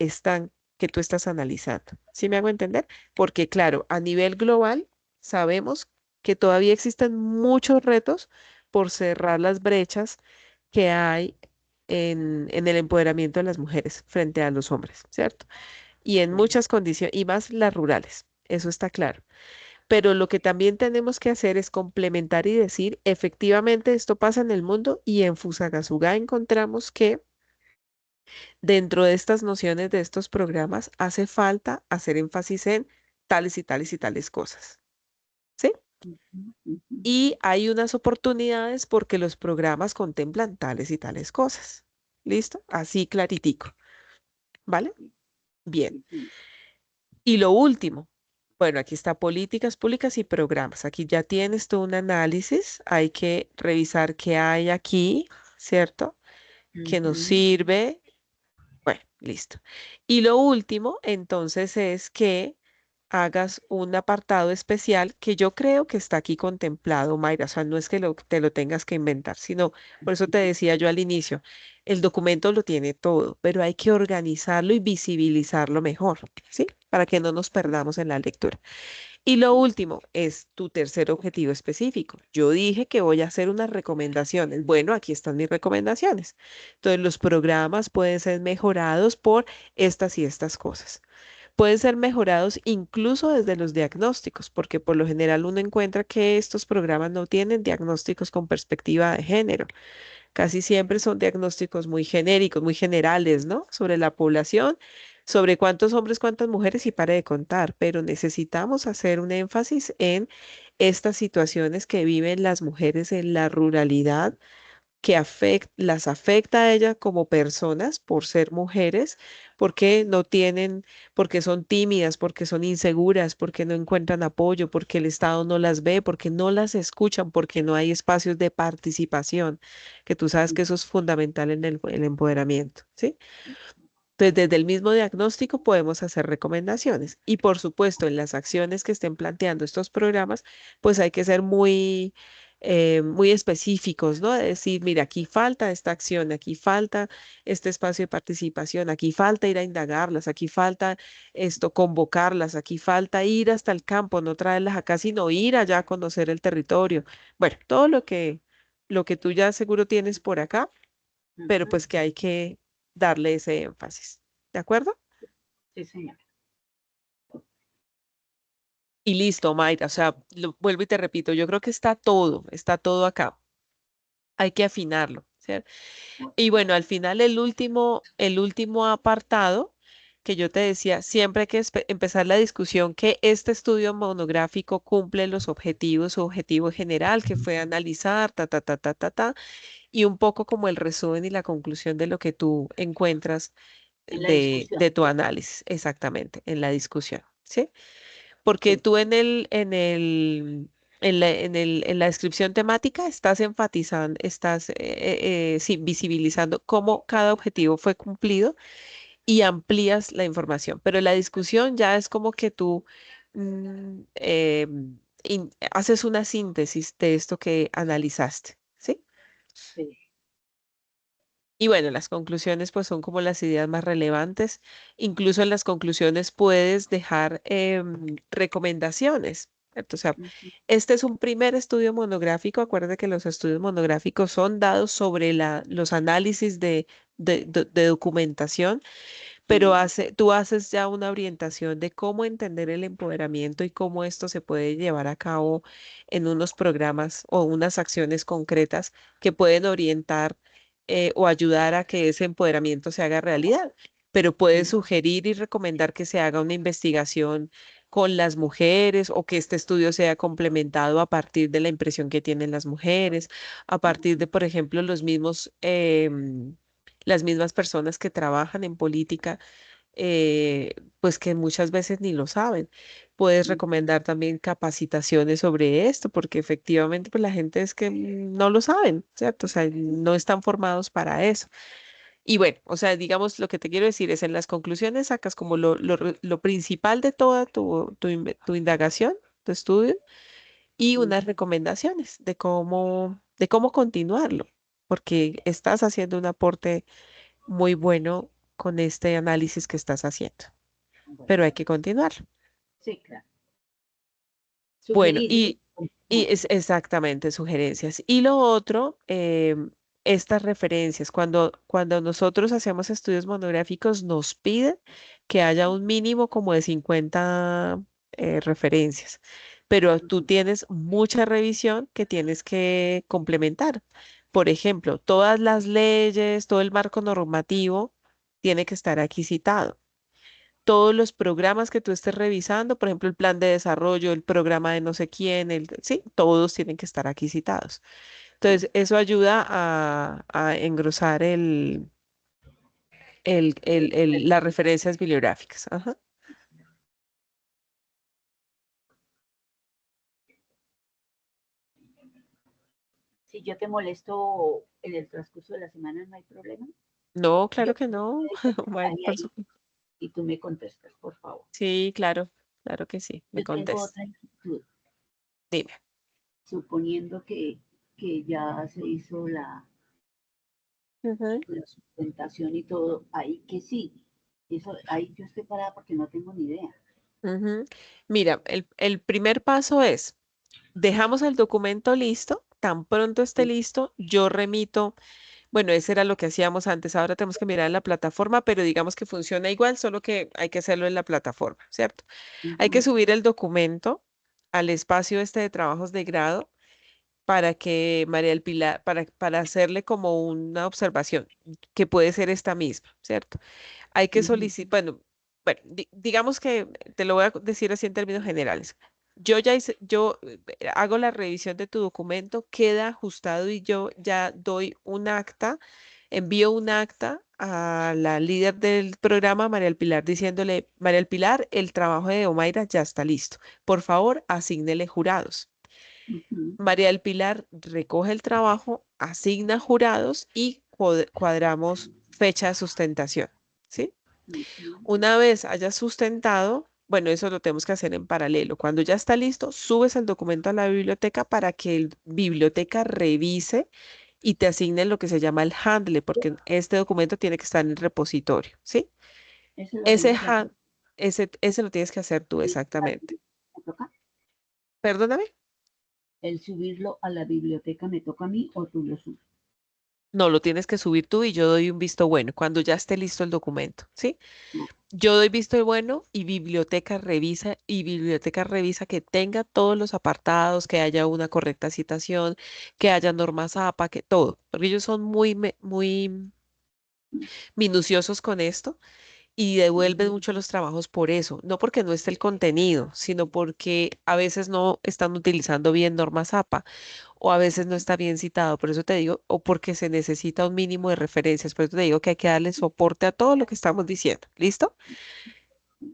tú estás analizando. ¿Sí me hago entender? Porque claro, a nivel global sabemos que todavía existen muchos retos por cerrar las brechas que hay en el empoderamiento de las mujeres frente a los hombres, ¿cierto? Y en sí, muchas condiciones, y más las rurales, eso está claro. Pero lo que también tenemos que hacer es complementar y decir, efectivamente, esto pasa en el mundo y en Fusagasugá encontramos que dentro de estas nociones de estos programas hace falta hacer énfasis en tales y tales y tales cosas, ¿sí? ujú, ujú, Y hay unas oportunidades porque los programas contemplan tales y tales cosas. ¿Listo? Así claritico, ¿vale? sí, Bien. sí, sí, Y lo último, bueno, aquí está políticas públicas y programas. Aquí ya tienes tú un análisis, hay que revisar qué hay aquí, ¿cierto? ¿Qué nos ujú, sirve? Bueno, listo. Y lo último, entonces, es que hagas un apartado especial que yo creo que está aquí contemplado, Mayra. O sea, no es que te lo tengas que inventar, sino, por eso te decía yo al inicio, el documento lo tiene todo, pero hay que organizarlo y visibilizarlo mejor, ¿sí? Para que no nos perdamos en la lectura. Y lo sí, último es tu tercer objetivo específico. Yo dije que voy a hacer unas recomendaciones. Bueno, aquí están mis recomendaciones. Entonces, los programas pueden ser mejorados por estas y estas cosas. Pueden ser mejorados incluso desde los diagnósticos, porque por lo general uno encuentra que estos programas no tienen diagnósticos con perspectiva de género. Casi siempre son diagnósticos muy genéricos, muy generales, ¿no? Sobre la población, sobre cuántos hombres, cuántas mujeres y pare de contar, pero necesitamos hacer un énfasis en estas situaciones que viven las mujeres en la ruralidad que las afecta a ellas como personas por ser mujeres, porque no tienen, porque son tímidas, porque son inseguras, porque no encuentran apoyo, porque el Estado no las ve, porque no las escuchan, porque no hay espacios de participación, que tú sabes que eso es fundamental en el empoderamiento, ¿sí? Entonces, desde el mismo diagnóstico podemos hacer recomendaciones y, por supuesto, en las acciones que estén planteando estos programas, pues hay que ser muy específicos, ¿no? De decir, mira, aquí falta esta acción, aquí falta este espacio de participación, aquí falta ir a indagarlas, aquí falta esto, convocarlas, aquí falta ir hasta el campo, no traerlas acá, sino ir allá a conocer el territorio. Bueno, todo lo que tú ya seguro tienes por acá, pero ujú, pues que hay que darle ese énfasis. ¿De acuerdo? sí, señora. Y listo, Mayra. O sea, vuelvo y te repito, yo creo que está todo acá. Hay que afinarlo, ¿cierto? Y bueno, al final el último apartado que yo te decía, siempre hay que empezar la discusión que este estudio monográfico cumple los objetivos, su objetivo general, que fue analizar, y un poco como el resumen y la conclusión de lo que tú encuentras En la de discusión. tu análisis, exactamente, en la discusión, ¿sí? porque sí, tú en la descripción temática estás enfatizando, sí, visibilizando cómo cada objetivo fue cumplido y amplías la información. Pero la discusión ya es como que tú mm, eh, haces una síntesis de esto que analizaste, ¿sí? sí. Y bueno, las conclusiones pues son como las ideas más relevantes. Incluso en las conclusiones puedes dejar recomendaciones, ¿cierto? O sea, Ujú, este es un primer estudio monográfico. Acuérdate que los estudios monográficos son dados sobre los análisis de documentación, pero sí, tú haces ya una orientación de cómo entender el empoderamiento y cómo esto se puede llevar a cabo en unos programas o unas acciones concretas que pueden orientar o ayudar a que ese empoderamiento se haga realidad. Pero puedes sí, sugerir y recomendar que se haga una investigación con las mujeres o que este estudio sea complementado a partir de la impresión que tienen las mujeres, a partir de, por ejemplo, las mismas personas que trabajan en política, pues que muchas veces ni lo saben. Puedes ujú, recomendar también capacitaciones sobre esto, porque efectivamente pues la gente es que no lo saben, ¿cierto? O sea, no están formados para eso. Y bueno, o sea, digamos, lo que te quiero decir es, en las conclusiones sacas como lo principal de toda tu indagación, tu estudio, y sí, unas recomendaciones de cómo continuarlo, porque estás haciendo un aporte muy bueno con este análisis que estás haciendo, bueno, pero hay que continuarlo. sí, claro. Bueno, Sugerir y y continuar. es exactamente sugerencias. Y lo otro, estas referencias, cuando nosotros hacemos estudios monográficos, nos piden que haya un mínimo como de 50 referencias, pero tú Ujú, tienes mucha revisión que tienes que complementar. Por ejemplo, todas las leyes, todo el marco normativo tiene que estar aquí citado. Todos los programas que tú estés revisando, por ejemplo, el plan de desarrollo, el programa de no sé quién, sí, todos tienen que estar aquí citados. sí. Entonces, eso ayuda a engrosar las referencias bibliográficas. Ajá. Si yo te molesto en el transcurso de la semana, no hay problema. No, Yo claro que no. Bueno, ahí, por ahí, supuesto. y tú me contestas, por favor. Sí, claro, claro que sí. Me Yo tengo contestas. otra inquietud, Dime. suponiendo que ya se hizo Ujú, la sustentación y todo, ahí que sí. Eso, ahí yo estoy parada porque no tengo ni idea. ujú. Mira, el primer paso es, dejamos el documento listo. Tan pronto esté Sí, listo, yo remito. Bueno, ese era lo que hacíamos antes. Ahora tenemos que mirar en la plataforma, pero digamos que funciona igual, solo que hay que hacerlo en la plataforma, ¿cierto? Hay que ujú, subir el documento al espacio este de trabajos de grado para que María del Pilar, para hacerle como una observación, que puede ser esta misma, ¿cierto? Hay que ujú, solicitar, bueno, digamos que te lo voy a decir así en términos generales. Yo hago la revisión de tu documento, queda ajustado y yo ya doy un acta, envío un acta a la líder del programa, María del Pilar, diciéndole, María del Pilar, el trabajo de Omaira ya está listo. Por favor, asígnele jurados. ujú, María del Pilar recoge el trabajo, asigna jurados y cuadramos fecha de sustentación, ¿sí? ujú, Una vez hayas sustentado, bueno, eso lo tenemos que hacer en paralelo. Cuando ya está listo, subes el documento a la biblioteca para que el biblioteca revise y te asigne lo que se llama el handle, porque este documento tiene que estar en el repositorio, ¿sí? eso lo Ese, tengo que hacer. han- ese lo tienes que hacer tú exactamente. ¿Me toca? Perdóname. El subirlo a la biblioteca me toca a mí o tú lo subes. No, lo tienes que subir tú y yo doy un visto bueno cuando ya esté listo el documento, ¿sí? No. Yo doy visto bueno y biblioteca revisa que tenga todos los apartados, que haya una correcta citación, que haya normas APA, que todo, porque ellos son muy minuciosos con esto y devuelven Ujú, mucho los trabajos por eso, no porque no esté el contenido, sino porque a veces no están utilizando bien normas APA o a veces no está bien citado, por eso te digo, o porque se necesita un mínimo de referencias, por eso te digo que hay que darle soporte a todo lo que estamos diciendo, ¿listo?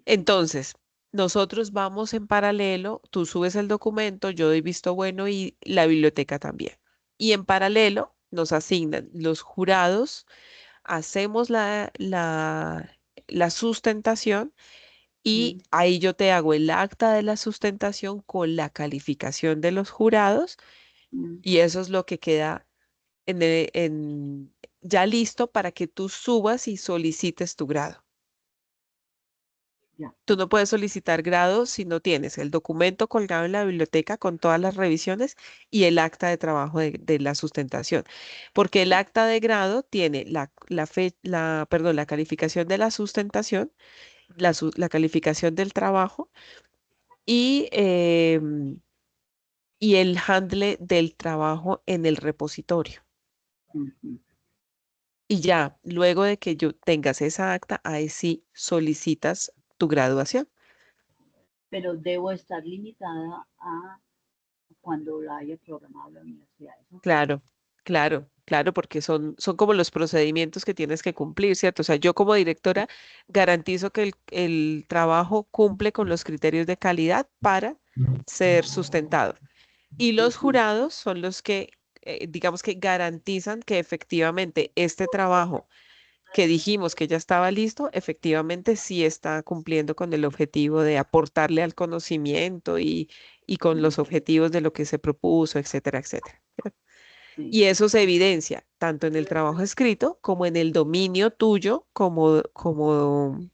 Entonces, nosotros vamos en paralelo, tú subes el documento, yo doy visto bueno y la biblioteca también. Y en paralelo nos asignan los jurados, hacemos la sustentación y mm, ahí yo te hago el acta de la sustentación con la calificación de los jurados mm, y eso es lo que queda ya listo para que tú subas y solicites tu grado. ya, Tú no puedes solicitar grado si no tienes el documento colgado en la biblioteca con todas las revisiones y el acta de trabajo de la sustentación, porque el acta de grado tiene perdón, la calificación de la sustentación, la calificación del trabajo y el handle del trabajo en el repositorio. ujú. Y ya, luego de que yo tengas esa acta, ahí sí solicitas tu graduación. Pero debo estar limitada a cuando la haya programado la universidad. Eso. Claro, claro, porque son como los procedimientos que tienes que cumplir, ¿cierto? O sea, yo como directora garantizo que el trabajo cumple con los criterios de calidad para ser sustentado. Y los Ujú, jurados son los que, digamos que garantizan que efectivamente este trabajo que dijimos que ya estaba listo, efectivamente sí está cumpliendo con el objetivo de aportarle al conocimiento y con mm, los objetivos de lo que se propuso, etcétera, etcétera. sí, Y eso se evidencia tanto en el trabajo escrito como en el dominio tuyo como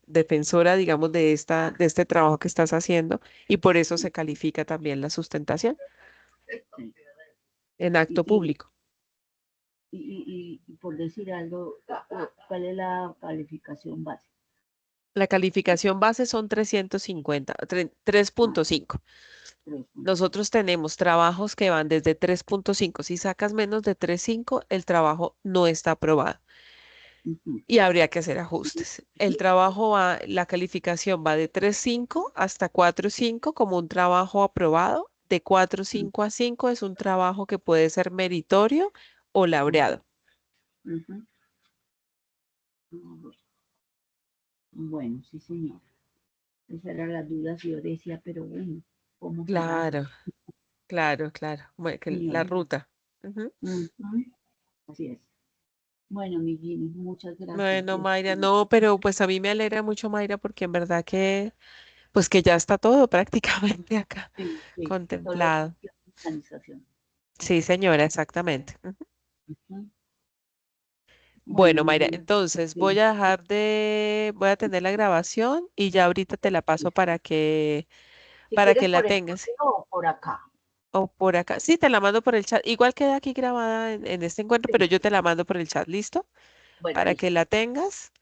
defensora, digamos, de este trabajo que estás haciendo, y por eso se califica también la sustentación sí. en Y, acto y, público. y por decir algo, ¿cuál es la calificación base? La calificación base son 350, Ah, 3.5. 3.5. Nosotros tenemos trabajos que van desde 3.5. Si sacas menos de 3.5, el trabajo no está aprobado Ujú, y habría que hacer ajustes. La calificación va de 3.5 hasta 4.5 como un trabajo aprobado. De cuatro punto mm, cinco a 5 es un trabajo que puede ser meritorio o ujú, laureado. ujú. Bueno, sí, señor. Esa era la duda que yo decía, pero bueno, ¿cómo será? Claro, claro. Que la Señor. ruta. Ujú. Ujú, así es. Bueno, mi Gini, muchas gracias. Bueno, Mayra, no, pero pues a mí me alegra mucho, Mayra, porque en verdad que, pues que ya está todo prácticamente acá Sí, sí, solo contemplado. la organización. Sí, señora, exactamente. Ujú. Ujú. Bueno, Bueno, mi Mayra, Gini, entonces sí, voy a tener la grabación y ya ahorita te la paso si para quieres que la por el tengas. correo o por acá. O por acá. Sí, te la mando por el chat. Igual queda aquí grabada en este encuentro, pero Sí, yo te la mando por el chat, ¿listo? bueno, Para que listo. la tengas.